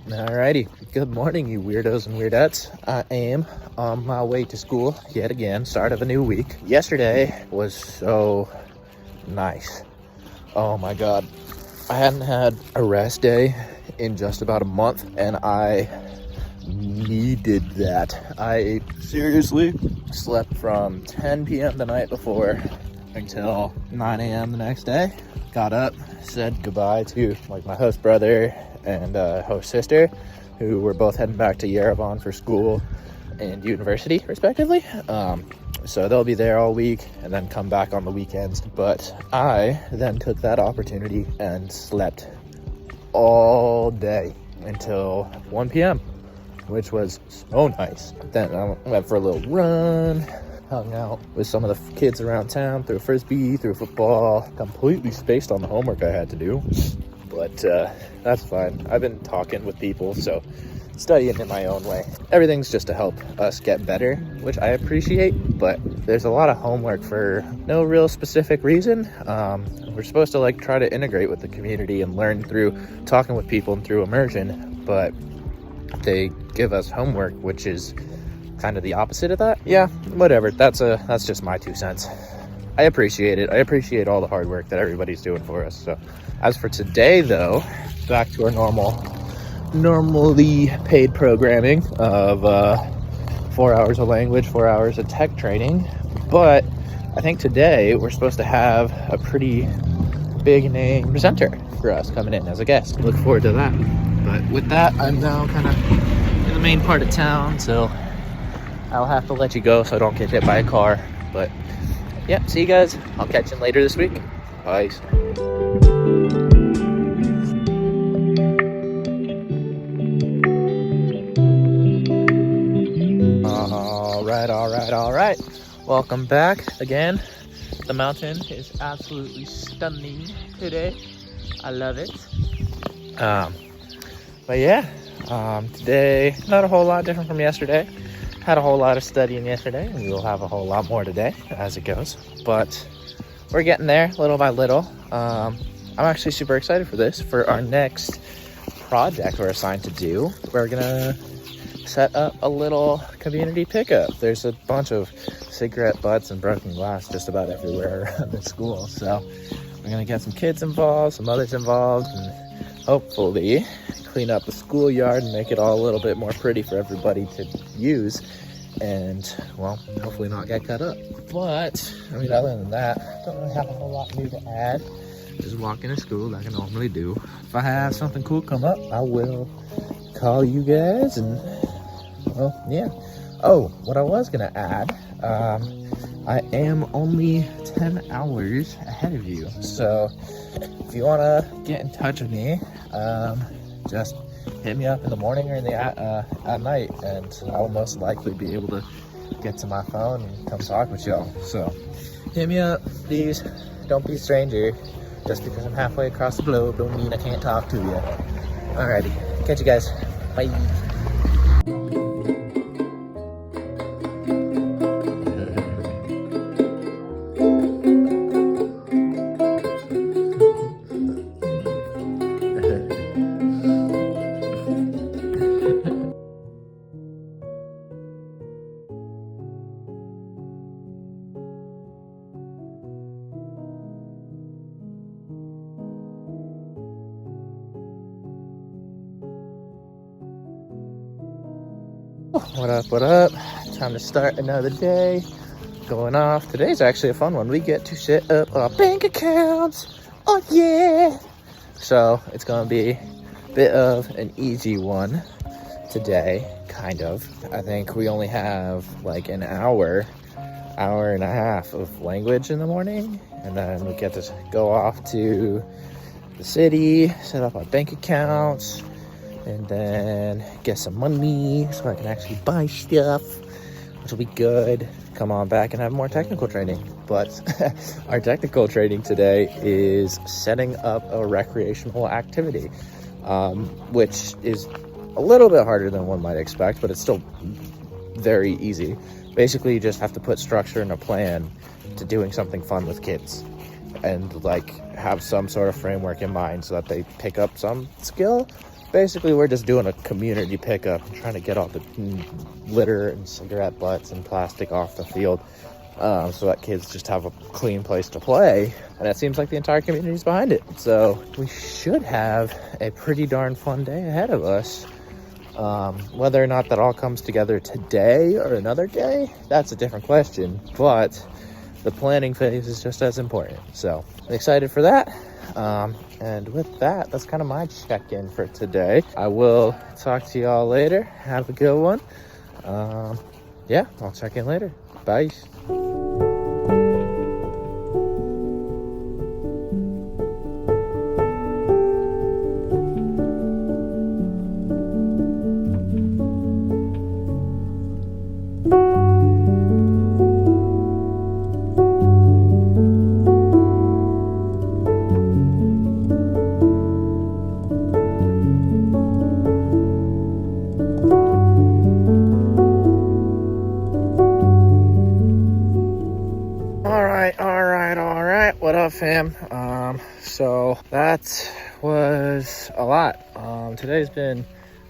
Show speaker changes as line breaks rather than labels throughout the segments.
Alrighty, good morning, you weirdos and weirdettes. I am on my way to school yet again, start of a new week. Yesterday was so nice. Oh my god. I hadn't had a rest day in just about a month, and I needed that. I seriously slept from 10 p.m. the night before until 9 a.m. the next day. Got up, said goodbye to my host brother and host sister, who were both heading back to Yerevan for school and university respectively. So they'll be there all week and then come back on the weekends. But I then took that opportunity and slept all day until 1 p.m., which was so nice. Then I went for a little run, hung out with some of the kids around town, threw a frisbee, threw football, completely spaced on the homework I had to do. But that's fine. I've been talking with people, so studying in my own way. Everything's just to help us get better, which I appreciate, but there's a lot of homework for no real specific reason. We're supposed to try to integrate with the community and learn through talking with people and through immersion, but they give us homework, which is kind of the opposite of that. Yeah, whatever. That's just my 2 cents. I appreciate it. I appreciate all the hard work that everybody's doing for us. So as for today, though, back to our normally paid programming of 4 hours of language, 4 hours of tech training. But I think today we're supposed to have a pretty big name presenter for us coming in as a guest. Look forward to that. But with that, I'm now kind of in the main part of town, so I'll have to let you go so I don't get hit by a car. But yeah, see you guys. I'll catch you later this week. Bye. All right. Welcome back again. The mountain is absolutely stunning today. I love it. But yeah, today, not a whole lot different from yesterday. Had a whole lot of studying yesterday, and we'll have a whole lot more today as it goes. But we're getting there little by little. I'm actually super excited for this. For our next project we're assigned to do, we're gonna set up a little community pickup. There's a bunch of cigarette butts and broken glass just about everywhere around the school. So we're gonna get some kids involved, some others involved, and hopefully clean up the schoolyard and make it all a little bit more pretty for everybody to use, and well, hopefully not get cut up. But I mean, other than that, don't really have a whole lot new to add. Just walking to school like I normally do. If I have something cool come up, I will call you guys. And well, yeah. Oh, what I was gonna add, I am only 10 hours ahead of you, so if you want to get in touch with me, just hit me up in the morning or in the at night, and I'll most likely be able to get to my phone and come talk with y'all. So hit me up, please. Don't be a stranger. Just because I'm halfway across the globe don't mean I can't talk to you. Alrighty, catch you guys. Bye. What up? Time to start another day. Going off. Today's actually a fun one. We get to set up our bank accounts. Oh yeah! So it's gonna be a bit of an easy one today, kind of. I think we only have an hour and a half of language in the morning, and then we get to go off to the city, set up our bank accounts, and then get some money so I can actually buy stuff, which will be good. Come on back and have more technical training. But our technical training today is setting up a recreational activity, which is a little bit harder than one might expect, but it's still very easy. Basically, you just have to put structure and a plan to doing something fun with kids, and have some sort of framework in mind so that they pick up some skill basically we're just doing a community pickup and trying to get all the litter and cigarette butts and plastic off the field, so that kids just have a clean place to play. And it seems like the entire community is behind it. So we should have a pretty darn fun day ahead of us. Whether or not that all comes together today or another day, that's a different question. But the planning phase is just as important. So I'm excited for that. And with that, that's kind of my check-in for today. I will talk to y'all later. Have a good one. Yeah, I'll check in later. Bye. All right. What up, fam? So that was a lot. Today's been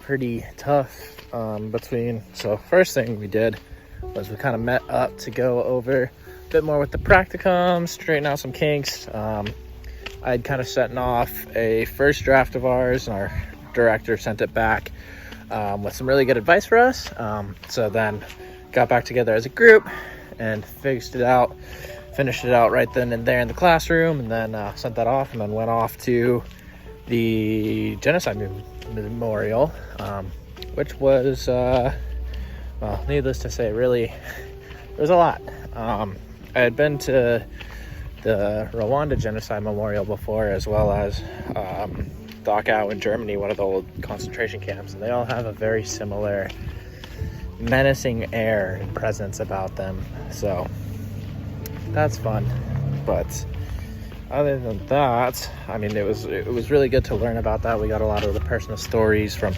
pretty tough. So first thing we did was we kind of met up to go over a bit more with the practicum, straighten out some kinks. I'd kind of sent off a first draft of ours, and our director sent it back with some really good advice for us. So then got back together as a group and finished it out right then and there in the classroom, and then sent that off, and then went off to the Genocide Memorial, which was, well, needless to say, really, it was a lot. I had been to the Rwanda Genocide Memorial before, as well as Dachau in Germany, one of the old concentration camps, and they all have a very similar menacing air and presence about them. So that's fun. But other than that, I mean, it was really good to learn about that. We got a lot of the personal stories from,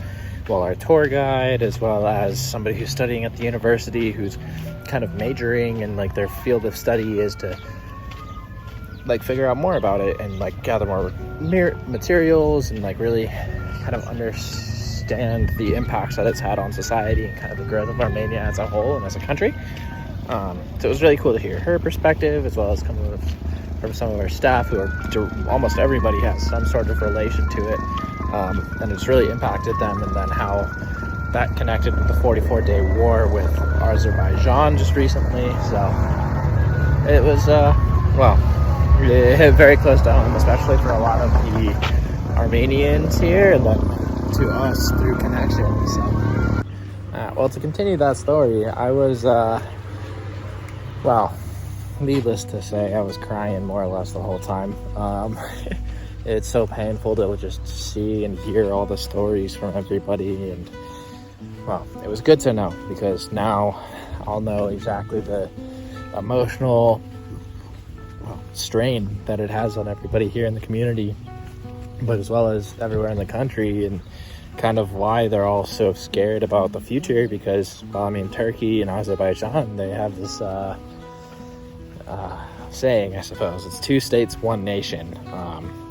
well, our tour guide, as well as somebody who's studying at the university, who's kind of majoring, and like their field of study is to like figure out more about it and like gather more materials and like really kind of understand the impacts that it's had on society and kind of the growth of Armenia as a whole and as a country. So it was really cool to hear her perspective, as well as coming from some of our staff who are, almost everybody has some sort of relation to it, and it's really impacted them, and then how that connected with the 44-day war with Azerbaijan just recently. So it was, very close to home, especially for a lot of the Armenians here, and then to us through connection. So, well, to continue that story, I was, needless to say, I was crying more or less the whole time. It's so painful to just see and hear all the stories from everybody, and well, it was good to know, because now I'll know exactly the emotional strain that it has on everybody here in the community, but as well as everywhere in the country, and kind of why they're all so scared about the future. Because, well, I mean, Turkey and Azerbaijan, they have this saying, I suppose, it's 2 states, 1 nation.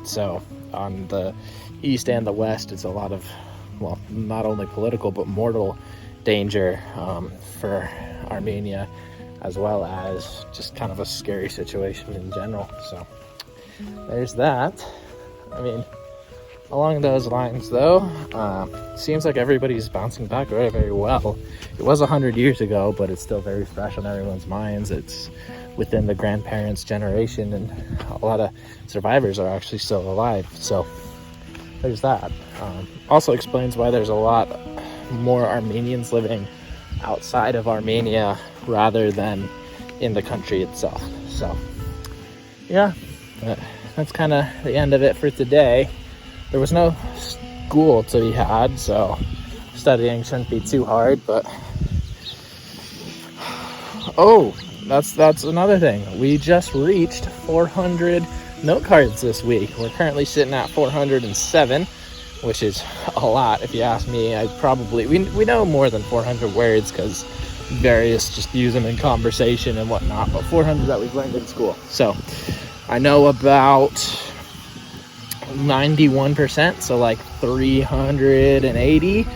So on the east and the west, it's a lot of, well, not only political but mortal danger for Armenia, as well as just kind of a scary situation in general. So there's that. I mean, along those lines, though, seems like everybody's bouncing back very, very well. It was 100 years ago, but it's still very fresh on everyone's minds. It's within the grandparents' generation, and a lot of survivors are actually still alive. So there's that. Also explains why there's a lot more Armenians living outside of Armenia rather than in the country itself. So yeah, that's kind of the end of it for today. There was no school to be had, so studying shouldn't be too hard. But that's another thing. We just reached 400 note cards this week. We're currently sitting at 407, which is a lot if you ask me. We know more than 400 words, because various just use them in conversation and whatnot, but 400 that we've learned in school. So I know about 91%, so like 380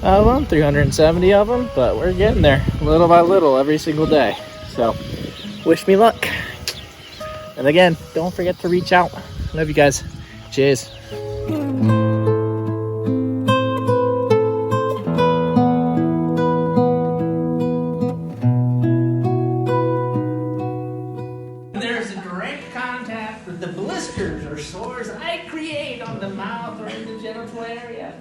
of them, 370 of them, but we're getting there little by little every single day. So wish me luck. And again, don't forget to reach out. Love you guys. Cheers. There's a direct contact with the blisters or sores I create on the mouth or in the genital area.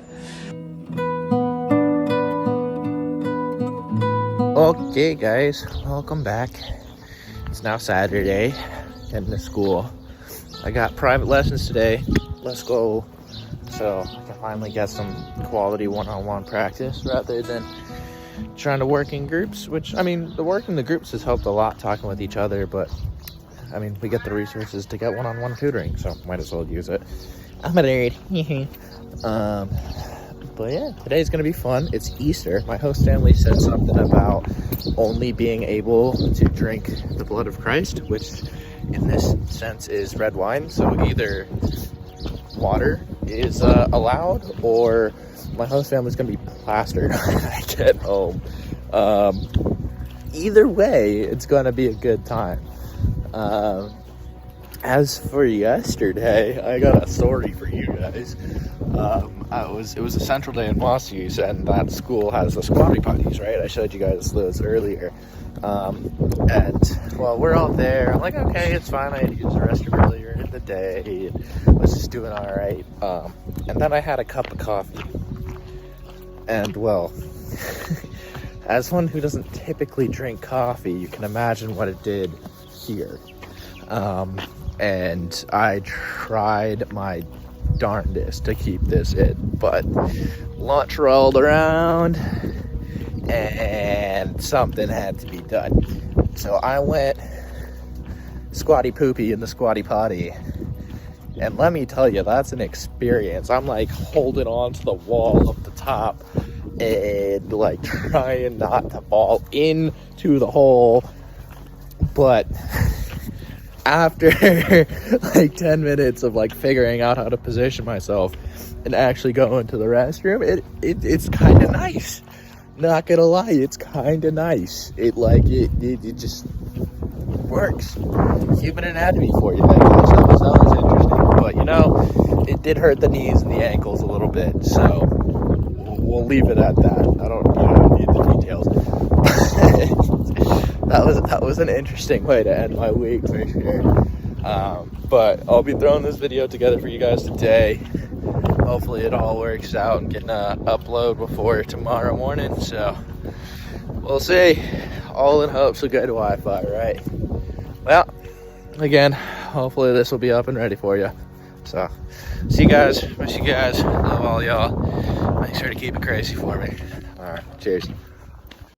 Okay guys, welcome back. It's now Saturday, heading to school. I got private lessons today. Let's go. So I can finally get some quality one-on-one practice rather than trying to work in groups, which, I mean, the work in the groups has helped a lot talking with each other, but I mean, we get the resources to get one-on-one tutoring, so might as well use it. I'm a nerd. But yeah, today's gonna be fun. It's Easter. My host family said something about only being able to drink the blood of Christ, which in this sense is red wine. So either water is allowed, or my host family's gonna be plastered when I get home. Either way, it's gonna be a good time. As for yesterday, I got a story for you guys. It was a central day in Potties, and that school has the Squatty Potties, right? I showed you guys those earlier. And well, we're all there. I'm like, okay, it's fine. I had to use the restroom earlier in the day. I was just doing all right. And then I had a cup of coffee. And well, as one who doesn't typically drink coffee, you can imagine what it did here. And I tried my darndest to keep this in, but lunch rolled around and something had to be done. So I went Squatty Poopie in the Squatty Potty, and let me tell you, that's an experience. I'm like holding on to the wall up the top and like trying not to fall into the hole, but after like 10 minutes of like figuring out how to position myself and actually go into the restroom, it's kind of nice. Not gonna lie, it's kind of nice. It just works. Human anatomy for you, that was interesting. But you know, it did hurt the knees and the ankles a little bit, so we'll leave it at that. I don't need the details. That was an interesting way to end my week for sure. But I'll be throwing this video together for you guys today. Hopefully it all works out and getting an upload before tomorrow morning. So we'll see. All in hopes of good Wi-Fi, right? Well, again, hopefully this will be up and ready for you. So see you guys. Miss you guys. Love all y'all. Make sure to keep it crazy for me. All right. Cheers.